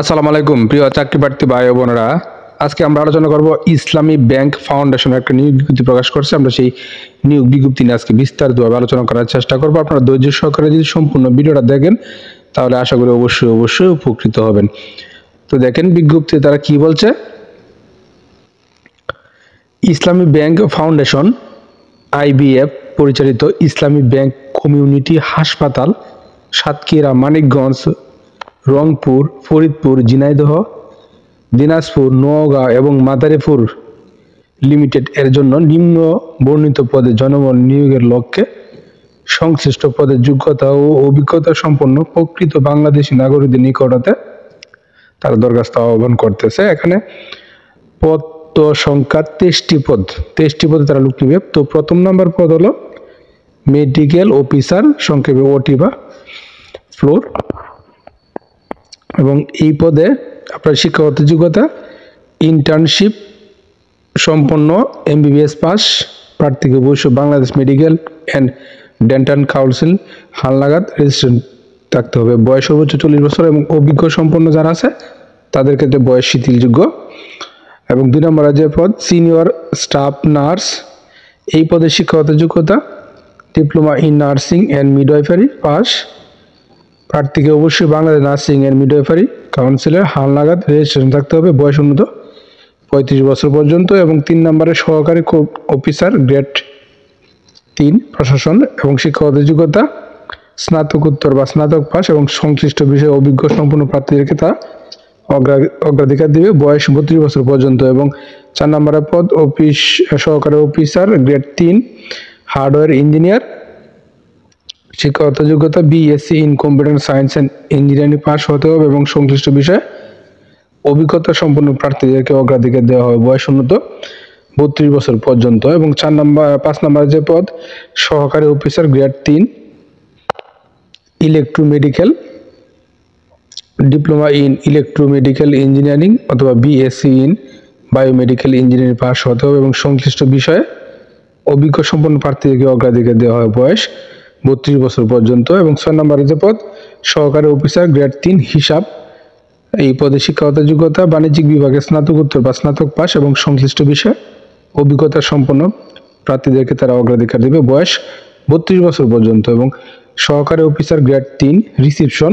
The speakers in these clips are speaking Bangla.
আসসালামু আলাইকুম প্রিয় চাকরি প্রার্থী ভাই ও বোনেরা। আজকে আমরা আলোচনা করব ইসলামী ব্যাংক ফাউন্ডেশন একটা নিয়োগ বিজ্ঞপ্তি প্রকাশ করছে। আমরা সেই নিয়োগ বিজ্ঞপ্তি নিয়ে আজকে বিস্তারিতভাবে আলোচনা করার চেষ্টা করব। আপনারা ধৈর্য সহকারে যদি সম্পূর্ণ ভিডিওটা দেখেন তাহলে আশা করি অবশ্যই উপকৃত হবেন। তো দেখেন বিজ্ঞপ্তি তারা কি বলছে। ইসলামী ব্যাংক ফাউন্ডেশন আইবিএফ পরিচালিত ইসলামী ব্যাংক কমিউনিটি হাসপাতাল সাতক্ষীরা, মানিকগঞ্জ, রংপুর, ফরিদপুর, ঝিনাইদহ, দিনাজপুর, নওগাঁ এবং মাদারীপুর লিমিটেড এর জন্য নিম্ন বর্ণিত পদে জনবল নিয়োগের লক্ষ্যে সংশ্লিষ্ট পদের যোগ্যতা ও অভিজ্ঞতা সম্পন্ন প্রকৃত বাংলাদেশী নাগরিকদের নিকটতে তারা দরখাস্ত আহ্বান করতেছে। এখানে পদ সংখ্যা 23টি পদে তারা লোক নিবে। তো প্রথম নাম্বার পদ হলো মেডিকেল অফিসার, সংক্ষেপে ওটি বা ফ্লোর, এবং এই পদে আপনার শিক্ষাগত যোগ্যতা ইন্টার্নশিপ সম্পন্ন এমবিবিএস পাস প্রার্থীকে অবশ্যই Bangladesh medical and dental council হালনাগাদ রেজিস্ট্রেশন থাকতে হবে। বয়স সর্বোচ্চ 40 বছর এবং অভিজ্ঞ সম্পন্ন যারা আছে তাদের ক্ষেত্রে বয়স শিথিলযোগ্য। এবং 2 নম্বরে যে পদ সিনিয়র স্টাফ নার্স, এই পদের শিক্ষাগত যোগ্যতা diploma in nursing and midwifery pass প্রার্থীকে অবশ্যই বাংলাদেশ নার্সিং অ্যান্ড মিডওয়াইফারি কাউন্সিলের হালনাগাদ রেজিস্ট্রেশন থাকতে হবে। বয়স অনূর্ধ্ব 35 বছর পর্যন্ত। এবং 3 নম্বরে সহকারী অফিসার গ্রেড 3 প্রশাসন এবং শিক্ষাগত যোগ্যতা স্নাতকোত্তর বা স্নাতক পাস এবং সংশ্লিষ্ট বিষয়ে অভিজ্ঞ সম্পন্ন প্রার্থীদেরকে তা অগ্রাধিকার দিবে। বয়স 32 বছর পর্যন্ত। এবং 4 নম্বরের পদ অফিস সহকারী অফিসার গ্রেড 3 হার্ডওয়্যার ইঞ্জিনিয়ার, শিক্ষাগত যোগ্যতা BSc in computer science and engineering pass হতে হবে এবং সংশ্লিষ্ট বিষয়ে অভিজ্ঞতা সম্পন্ন প্রার্থীদেরকে অগ্রাধিকার দেওয়া হবে। বয়স অনূর্ধ্ব 32 বছর পর্যন্ত। এবং 5 নম্বর যে পদ সহকারী officer grade 3 electromedical, diploma in electromedical engineering অথবা BSc in biomedical engineering pass হতে হবে এবং সংশ্লিষ্ট বিষয়ে অভিজ্ঞ সম্পন্ন প্রার্থীদেরকে অগ্রাধিকার দেওয়া হয়। বয়স 32 বছর পর্যন্ত। এবং 6 নম্বরে যে পদ সহকারী অফিসার গ্রেড 3 হিসাব, এই পদে শিক্ষাগত যোগ্যতা বাণিজ্যিক বিভাগে স্নাতকোত্তর বা স্নাতক পাস এবং সংশ্লিষ্ট বিষয়ে অভিজ্ঞতা সম্পন্ন প্রার্থীদেরকে তারা অগ্রাধিকার দেবে। বয়স 32 বছর পর্যন্ত। এবং সহকারী অফিসার গ্রেড 3 রিসিপশন,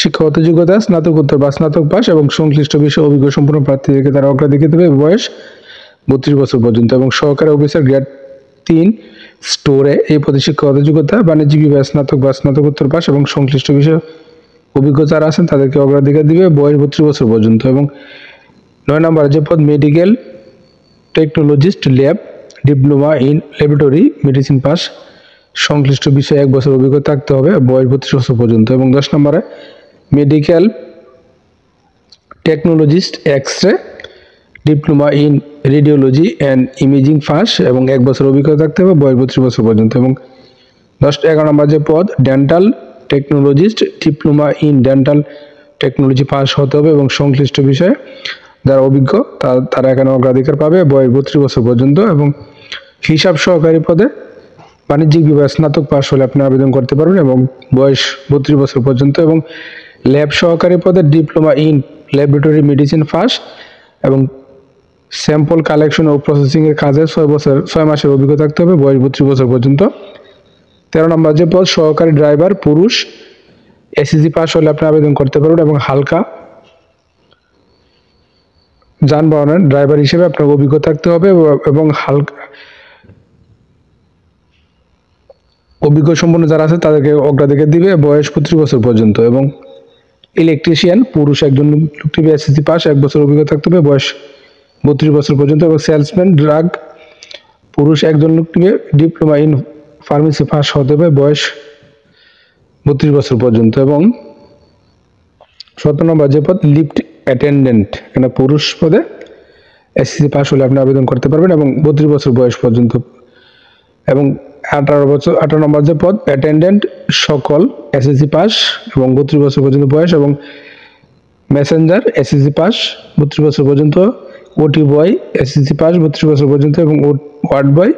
শিক্ষাগত যোগ্যতা স্নাতকোত্তর বা স্নাতক পাস এবং সংশ্লিষ্ট বিষয়ে অভিজ্ঞ সম্পন্ন প্রার্থীদেরকে তারা অগ্রাধিকার দেবে। বয়স 32 বছর পর্যন্ত। এবং সহকারী অফিসার গ্রেড 3 স্টোরে, এই পদে শিক্ষাগত যোগ্যতা বাণিজ্যিক বিভাগে স্নাতক বা স্নাতকোত্তর পাস এবং সংশ্লিষ্ট বিষয়ে অভিজ্ঞ যারা আছেন তাদেরকে অগ্রাধিকার দিবে। বয়স 32 বছর পর্যন্ত। এবং 9 নম্বর যে পদ medical technologist lab, diploma in laboratory medicine pass, সংশ্লিষ্ট বিষয়ে 1 বছর অভিজ্ঞতা থাকতে হবে। বয়স 32 বছর পর্যন্ত। এবং 10 নম্বরে medical technologist X-ray, diploma in radiology and imaging pass এবং 1 বছর অভিজ্ঞতা থাকতে হবে। বয়স 32 বছর পর্যন্ত। এবং 11 নম্বর যে পদ dental technologist, diploma in dental technology pass হতে হবে এবং সংশ্লিষ্ট বিষয়ে যারা অভিজ্ঞ তারা এখানে অগ্রাধিকার পাবে। বয়স 32 বছর পর্যন্ত। এবং হিসাব সহকারী পদে বাণিজ্যিক বিভাগে স্নাতক পাস হলে আপনি আবেদন করতে পারবেন এবং বয়স 32 বছর পর্যন্ত। এবং ল্যাব সহকারী পদে diploma in laboratory medicine pass এবং স্যাম্পল কালেকশন ও প্রসেসিং এর কাজে 6 মাসের অভিজ্ঞতা থাকতে হবে। বয়স 32 বছর পর্যন্ত। 13 নম্বর যে পদ সহকারী ড্রাইভার পুরুষ, এসএসসি পাস হলে আপনি আবেদন করতে পারবেন এবং হালকা যানবাহনের ড্রাইভার হিসেবে আপনার অভিজ্ঞতা থাকতে হবে এবং হালকা অভিজ্ঞ সম্পন্ন যারা আছে তাদেরকে অগ্রাধিকার দিবে। বয়স 35 বছর পর্যন্ত। এবং ইলেকট্রিশিয়ান পুরুষ একজন লোক নিবে, এসএসসি পাস 1 বছর অভিজ্ঞতা থাকতে হবে। বয়স 32 বছর পর্যন্ত। এবং সেলসম্যান ড্রাগ পুরুষ একজন লোক নিবে, ডিপ্লোমা ইন ফার্মেসি পাস হতে হবে। বয়স 32 বছর পর্যন্ত। এবং 17 নম্বর যে পদ লিফট অ্যাটেন্ডেন্ট, এখানে পুরুষ পদে এসএসসি পাস হলে আপনি আবেদন করতে পারবেন এবং 32 বছর বয়স পর্যন্ত। এবং 18 নম্বর যে পদ অ্যাটেন্ডেন্ট সকল, এসএসসি পাস এবং 32 বছর পর্যন্ত বয়স। এবং মেসেঞ্জার এসএসসি পাস 32 বছর পর্যন্ত। ওটি বয় এসএসসি পাস 32 বছর পর্যন্ত। এবং ওয়ার্ড বয়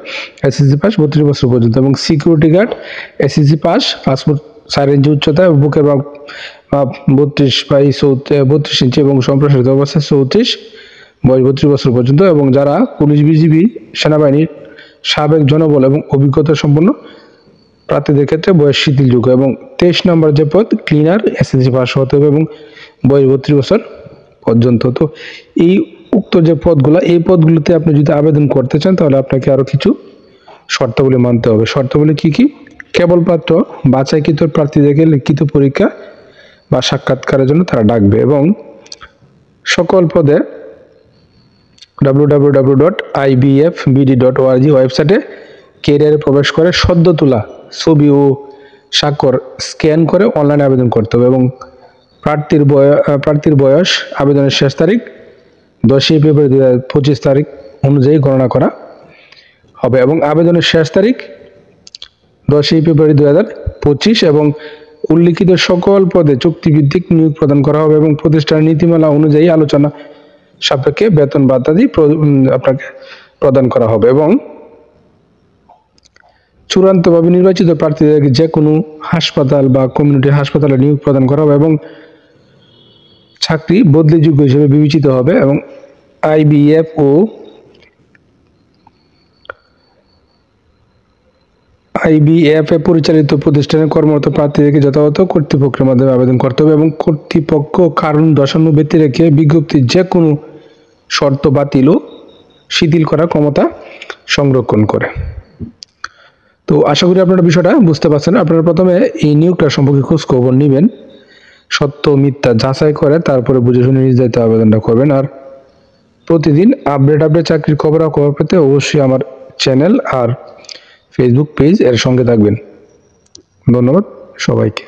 এসএসসি পাস 32 বছর পর্যন্ত। এবং security guard SSC pass 5 foot 4 inch উচ্চতা, বুকের 32 ইঞ্চি এবং সম্প্রসারিত অবস্থায় 34, বয়স 32 বছর পর্যন্ত। এবং যারা পুলিশ, বিজিবি, সেনাবাহিনীর সাবেক জনবল এবং অভিজ্ঞতা সম্পন্ন প্রার্থীদের ক্ষেত্রে বয়স শিথিলযোগ্য। এবং 23 নম্বর যে পদ ক্লিনার, এসএসসি পাস হতে হবে এবং বয়স 32 বছর পর্যন্ত। তো এই উক্ত যে পদগুলো, এই পদগুলোতে আপনি যদি আবেদন করতে চান তাহলে আপনাকে আরও কিছু শর্তাবলী মানতে হবে। শর্তাবলী কি কি? কেবলমাত্র বাছাইকৃত প্রার্থীদেরকে লিখিত পরীক্ষা বা সাক্ষাৎকারের জন্য তারা ডাকবে এবং সকল পদে www.ibfbd.org ওয়েবসাইটে কেরিয়ারে প্রবেশ করে সদ্য তোলা ছবি ও স্বাক্ষর স্ক্যান করে অনলাইনে আবেদন করতে হবে। এবং প্রার্থীর বয়স আবেদনের শেষ তারিখ 10 ফেব্রুয়ারি 2025 তারিখ অনুযায়ী গণনা করা হবে এবং আবেদনের শেষ তারিখ 10 ফেব্রুয়ারি 2025 এবং উল্লিখিত সকল পদে চুক্তিভিত্তিক নিয়োগ প্রদান করা হবে এবং প্রতিষ্ঠানের নীতিমালা অনুযায়ী আলোচনা সাপেক্ষে বেতন ভাতাদি আপনাকে প্রদান করা হবে। এবং চূড়ান্তভাবে নির্বাচিত প্রার্থীদেরকে যে কোনো হাসপাতাল বা কমিউনিটি হাসপাতালে নিয়োগ প্রদান করা হবে এবং চাকরি বদলিযোগ্য হিসেবে বিবেচিত হবে। এবং আইবিএফ এ পরিচালিত প্রতিষ্ঠানের কর্মরত প্রার্থীদেরকে যথাযথ কর্তৃপক্ষের মাধ্যমে আবেদন করতে হবে এবং কর্তৃপক্ষ কারণ দর্শানো ব্যক্তি রেখে বিজ্ঞপ্তির যে কোনো শর্ত বাতিল ও শিথিল করার ক্ষমতা সংরক্ষণ করে। তো আশা করি আপনারা বিষয়টা বুঝতে পারছেন। আপনারা প্রথমে এই নিয়োগটা সম্পর্কে খোঁজ খবর নেবেন, সত্য মিথ্যা যাচাই করে তারপরে বুঝে শুনে নিজ দায়িত্বে আবেদনটা করবেন। আর প্রতিদিন আপডেট চাকরির খবর পেতে অবশ্যই আমার চ্যানেল আর ফেসবুক পেজ এর সঙ্গে থাকবেন। ধন্যবাদ সবাইকে।